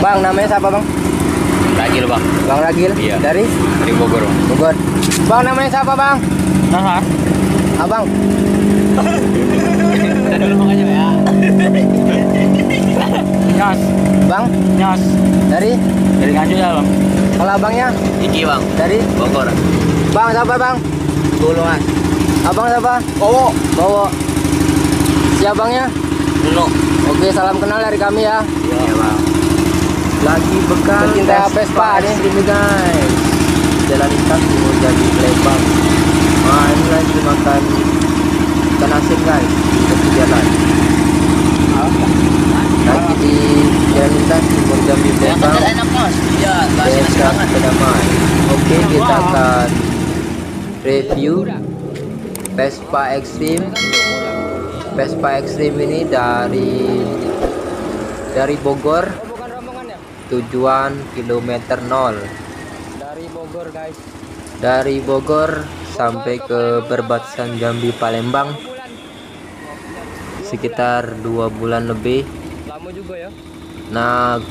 Bang, namanya siapa bang? Ragil bang. Bang Ragil? Iya. Dari Bogor. Bogor. Bang, namanya siapa bang? Nah, Abang. kita dulu makanya ya. Nyos. Bang, Nyos. dari Nganjuk ya bang. kalau abangnya Iki bang. dari Bogor. Bang siapa bang? Tulungan. Abang siapa? Bowo. Bowo. Si abangnya? Nuno. Oke, salam kenal dari kami ya. Iya bang. Lagi bekal Pecinta Vespa nih. ini guys. Jalan lintas Timur Jambi Palembang. Nah ini lagi makan ikan asin guys di tepi jalan. Lagi di jalan lintas Timur Jambi Palembang. Enak mas. Iya. Desa Kedamai. Oke, kita akan review Vespa Extreme. Vespa Extreme ini dari Bogor, Bukan rombongan ya? tujuan kilometer 0. Dari Bogor guys. Dari Bogor sampai ke perbatasan Jambi Palembang sekitar 2 bulan lebih. Lama juga ya. Nah,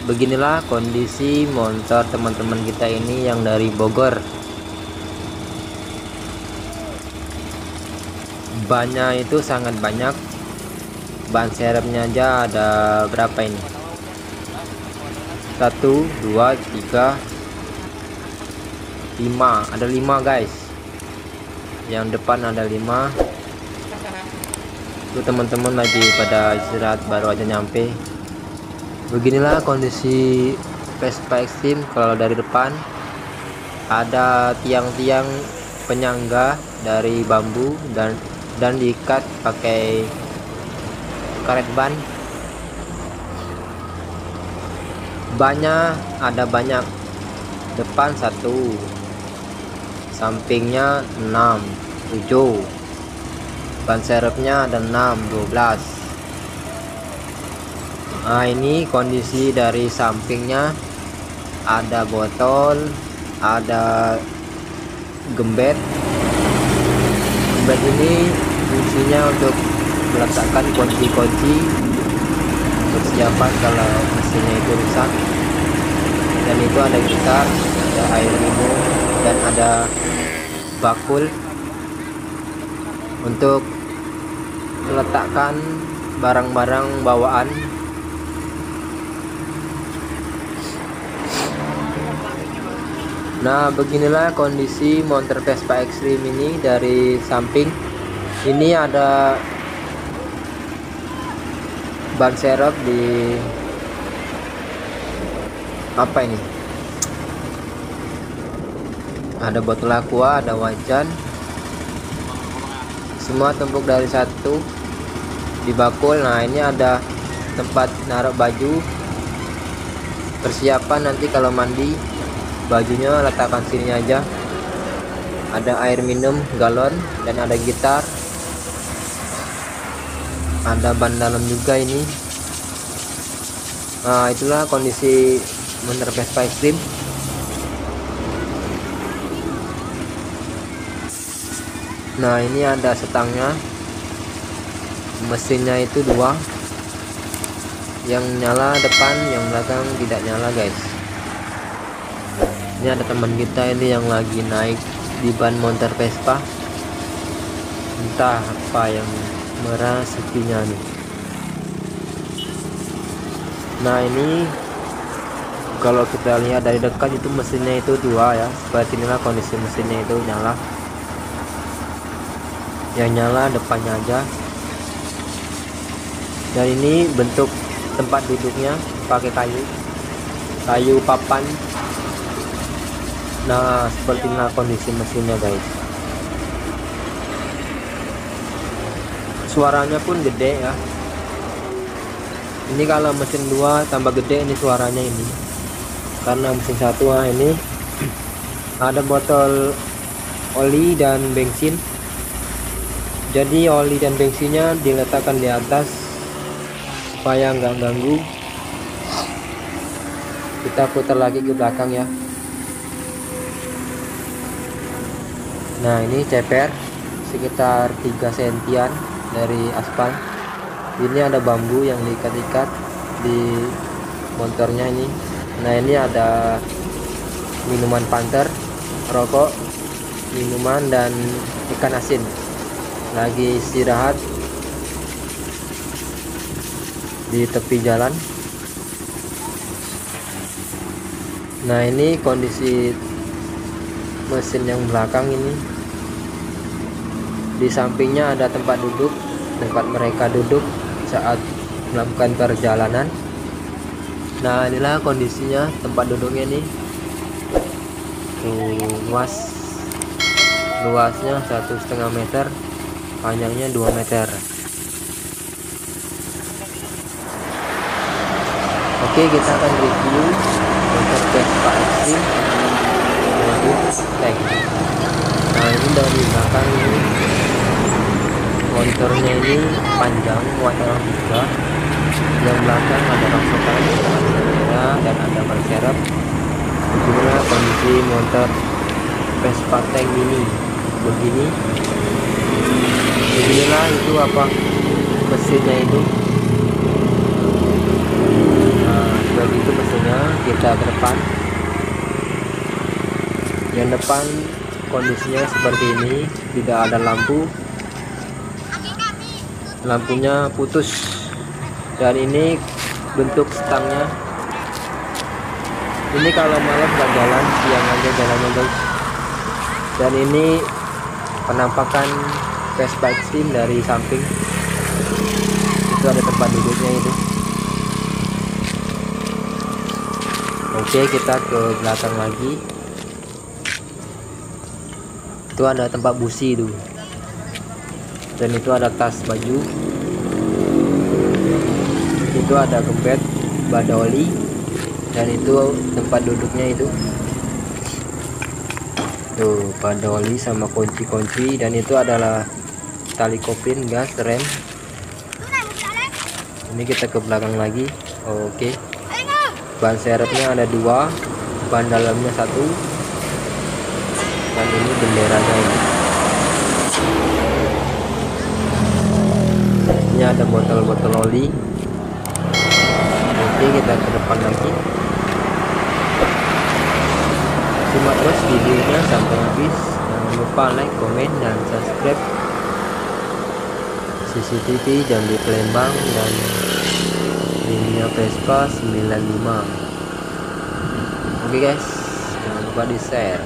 beginilah kondisi motor teman-teman kita ini yang dari Bogor. Bannya itu sangat banyak. Ban serepnya aja ada berapa ini? 1, 2, 3, 5. Ada 5 guys. Yang depan ada 5. Itu teman-teman lagi pada istirahat, baru aja nyampe. Beginilah kondisi Vespa Extreme. Kalau dari depan ada tiang-tiang penyangga dari bambu dan diikat pakai karet ban. Bannya ada banyak. Depan 1, sampingnya 6, 7. Ban serepnya ada 6, 12. Nah ini kondisi dari sampingnya. Ada botol, ada gembet. Gembet ini fungsinya untuk meletakkan kunci-kunci persiapan kalau mesinnya itu rusak. Dan itu ada gitar, ada air minum, dan ada bakul untuk meletakkan barang-barang bawaan. Nah beginilah kondisi motor Vespa Extreme ini dari samping. Ini ada ban serep di apa ini? Ada botol aqua, ada wajan. Semua tumpuk dari satu di bakul. Nah ini ada tempat naruh baju, persiapan nanti kalau mandi. Bajunya letakkan sini aja. Ada air minum galon dan ada gitar. Ada ban dalam juga ini. Nah itulah kondisi motor Vespa Extreme. Nah ini ada setangnya. Mesinnya itu 2, yang nyala depan, yang belakang tidak nyala guys. Ini ada teman kita ini yang lagi naik di ban motor Vespa. Entah apa yang merasukinya nih. Nah ini kalau kita lihat dari dekat itu mesinnya itu 2 ya. Seperti inilah kondisi mesinnya itu nyala. Yang nyala depannya aja. Dan ini bentuk tempat duduknya pakai kayu papan. Nah seperti inilah kondisi mesinnya guys. Suaranya pun gede ya. Ini kalau mesin 2 tambah gede ini suaranya ini. Karena mesin 1 ini ada botol oli dan bensin. Jadi oli dan bensinnya diletakkan di atas supaya nggak ganggu. Kita putar lagi ke belakang ya. Nah ini ceper sekitar 3 sentian dari aspal. Ini ada bambu yang diikat-ikat di motornya ini. Nah ini ada minuman Panther, rokok, minuman, dan ikan asin. Lagi istirahat di tepi jalan. Nah ini kondisi mesin yang belakang ini. Di sampingnya ada tempat duduk, tempat mereka duduk saat melakukan perjalanan. Nah inilah kondisinya tempat duduknya nih. Tuh, luasnya 1,5 meter, panjangnya 2 meter. Oke, kita akan review motor Vespa Extreme modul tank. Nah ini dari belakang ini motornya ini panjang, muat orang 3. Yang belakang ada rongsokan, ada dan ada ban serep. Beginilah kondisi motor Vespa tank ini. Beginilah itu apa mesinnya itu. Nah seperti itu mesinnya. Kita ke depan. Yang depan kondisinya seperti ini, tidak ada lampu, lampunya putus. Dan ini bentuk stangnya. Ini kalau malam nggak jalan, siang aja jalannya guys. Dan ini penampakan Vespa Extreme dari samping. Itu ada tempat duduknya itu. Oke, kita ke belakang lagi. Itu ada tempat busi itu. Dan itu ada tas baju. Itu ada gembet, badoli, dan itu tempat duduknya itu. Tuh, badoli sama kunci-kunci, dan itu adalah tali kopling, gas, rem. Ini kita ke belakang lagi. Oke. Ban serepnya ada 2, ban dalamnya 1, dan ini benderanya ini. Ini ada botol-botol oli. Oke, kita ke depan lagi. Simak terus videonya sampai habis. Jangan lupa like, komen, dan subscribe. CCTV Jambi Palembang dan ininya Vespa 95. Oke guys, jangan lupa di share.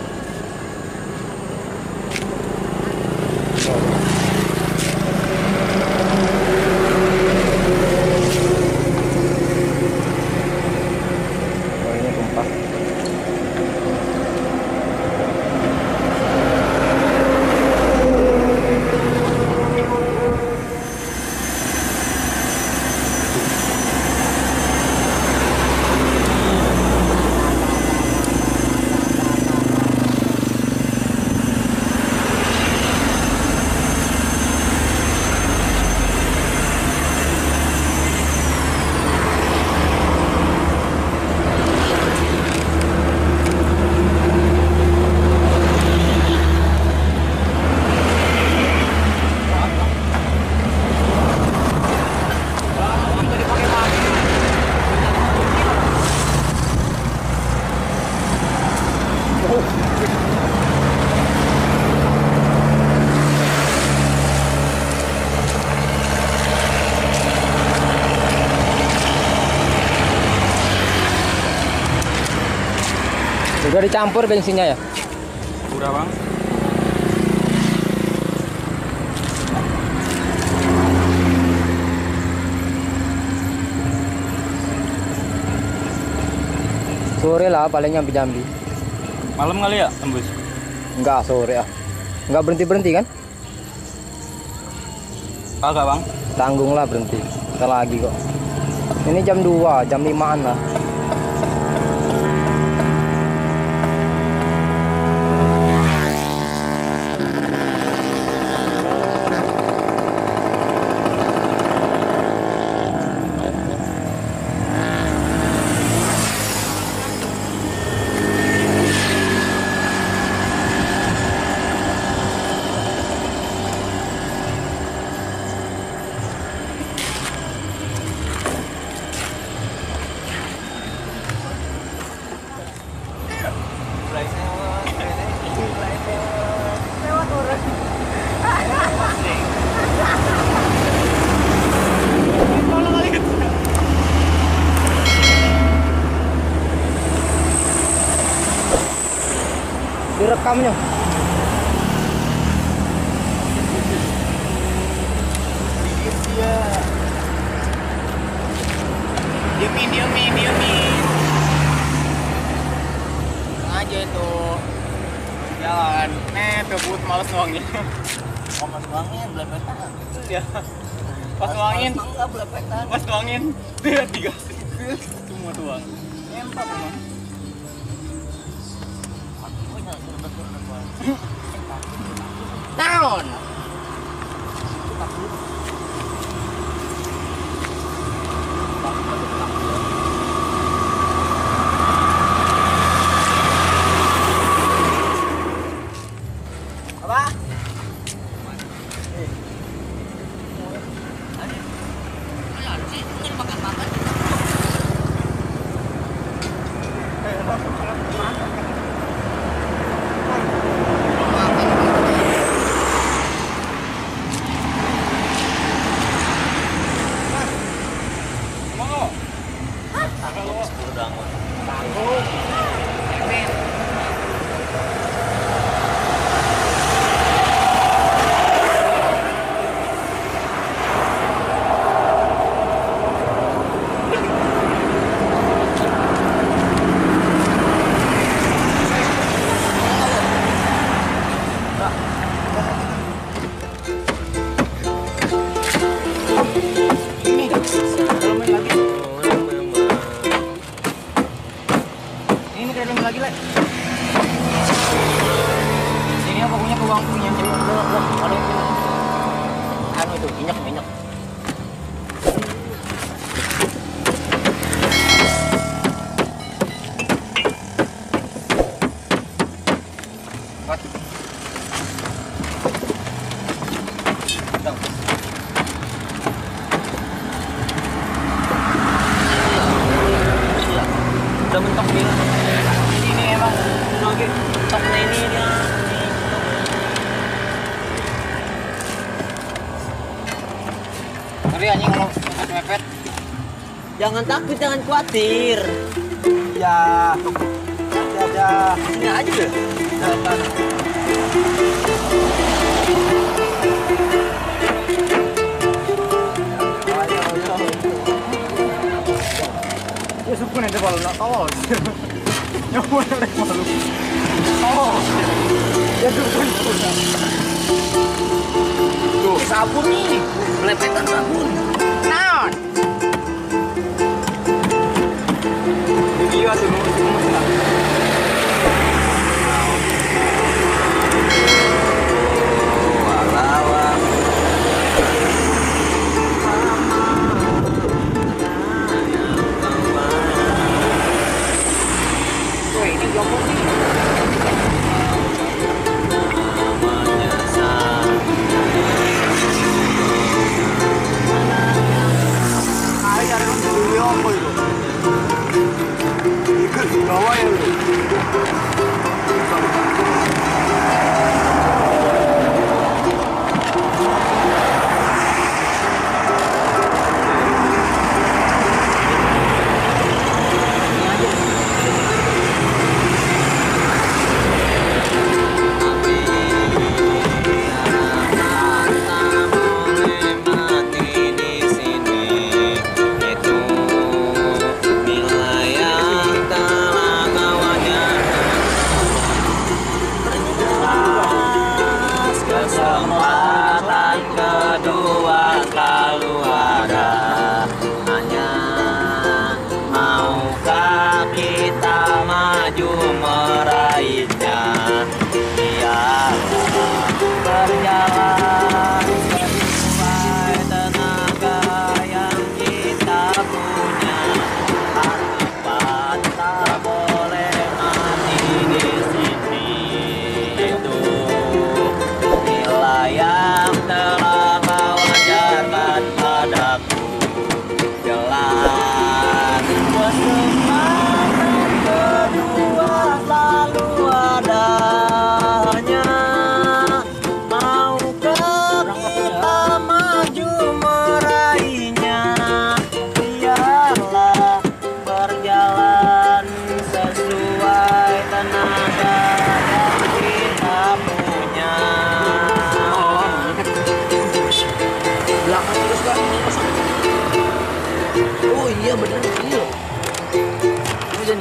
Ini tumpah. Sudah dicampur bensinnya ya? Udah bang. Sore lah paling nyampe Jambi. Malam kali ya tembus? Enggak, sore ah. Enggak berhenti kan? Kagak bang. Tanggung lah berhenti. Ntar lagi kok. Ini jam 2, jam 5-an lah. direkamnya. Diemin. Aja itu. Jalan. Kebut males nuangin. Mas nuangin belepetan. Ya. Pas nuangin. Enggak belepetan. Pas nuangin. Tiga. Semua tuang. Empat emang. Naon? Apa? Ini keren lagi lah. Ini apa punya uang punya ada anu itu minyak. Udah mentok nih. Ini emang lagi toknya ini dia. Ngeri anjing kalau mepet. Jangan takut, jangan khawatir. Ya. Sini aja deh. Ya suku nanti balu nak tahu. Nyawa nak balu. Oh. Ya suku. Tuh, sabun nih. Belepetan sabun. Naon? Iya tuh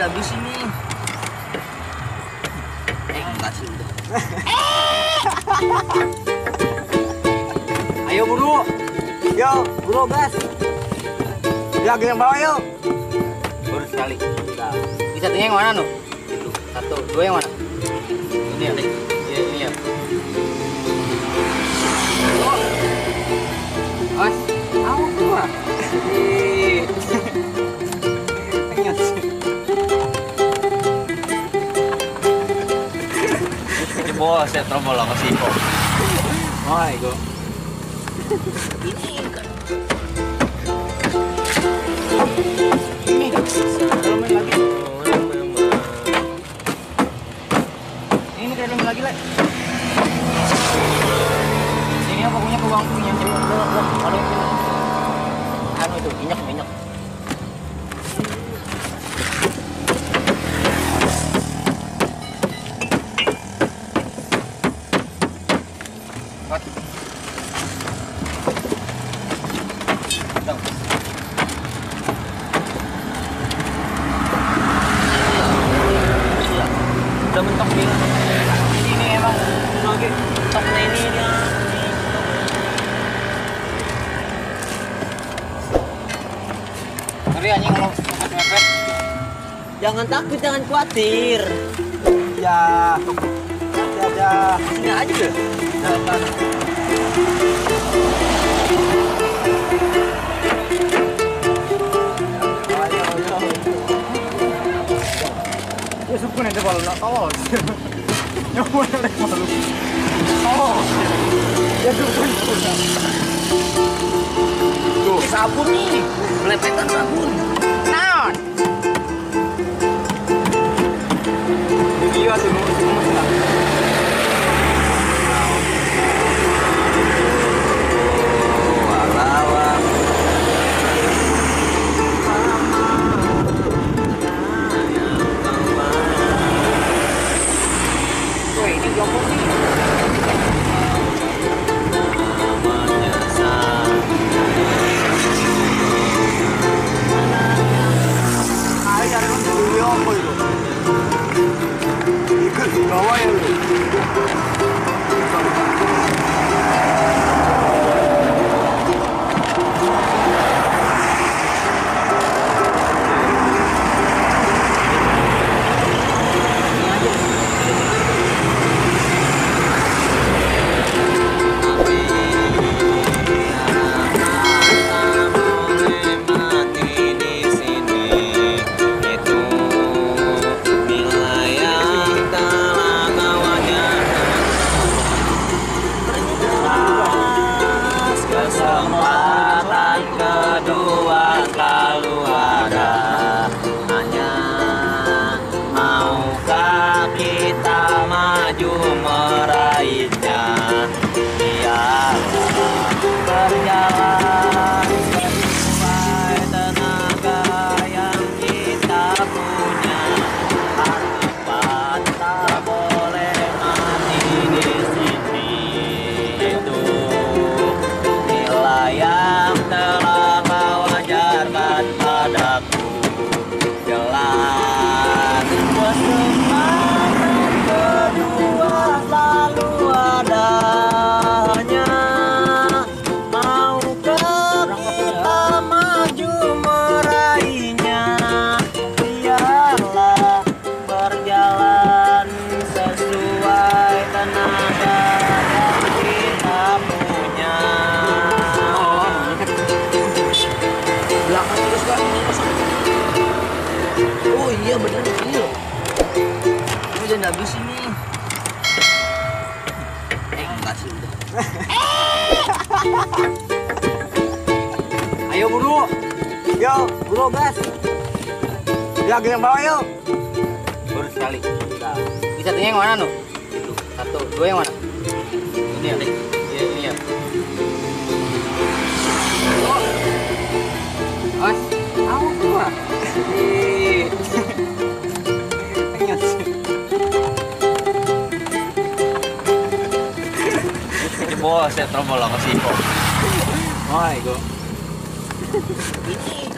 habis ini. Enggak sih udah. Ayo buru. Yo, buru gas. Ya, yang bawah yuk. Baru sekali. Nah, ini satunya yang mana nuh? Itu. Satu, dua yang mana? Ini ya. Iya, ini ya. Mas, tahu gua. Ini bos, saya trombol ke sipok. Oh, itu. Ini. Kalau main lagi. Ini kayak main lagi, Le. Ini apa punya ke uang punya. Ada anu itu, minyak. Udah mentok nih. Ini emang Oke, mentoknya ini dia. ngeri anjing kalau mepet. Jangan takut, jangan khawatir. Ya. Nanti aja. Sini aja deh. Ya, suku nanti balon nak tahu. Yang mana naik balon? Oh. Ya, suku. Tuh, sabun nih. Belepetan sabun. Naon? Iya, suku. Walawang. Woi, ini jomblo nih. Ay, ya no te veo, pues. Ikut di bawah ya, lu. Kesempatan kedua selalu ada. Hanya maukah kita maju meraihnya? Biarlah berjalan sesuai tenaga yang kita punya. Harapan tak boleh mati di sini. Itu yang telah kau ajarkan padaku. Jelas kesempatan kedua selalu adanya. Maukah kita maju meraihnya? Biarlah berjalan sesuai tenaga yang kita punya. Belakang terus kan ini kosong. Oh iya bener ini loh. Ini jangan habis ini. Enggak sih udah. Ayo buru. Yo, buru gas. Ya, yang bawah yuk. Baru sekali. Nah, ini satunya yang mana nuh? Itu. Satu, dua yang mana? Ini ya. Iya, ini ya. Mas, tahu gua. Ini bos, saya trombol ke sipok. Oh, itu. Ini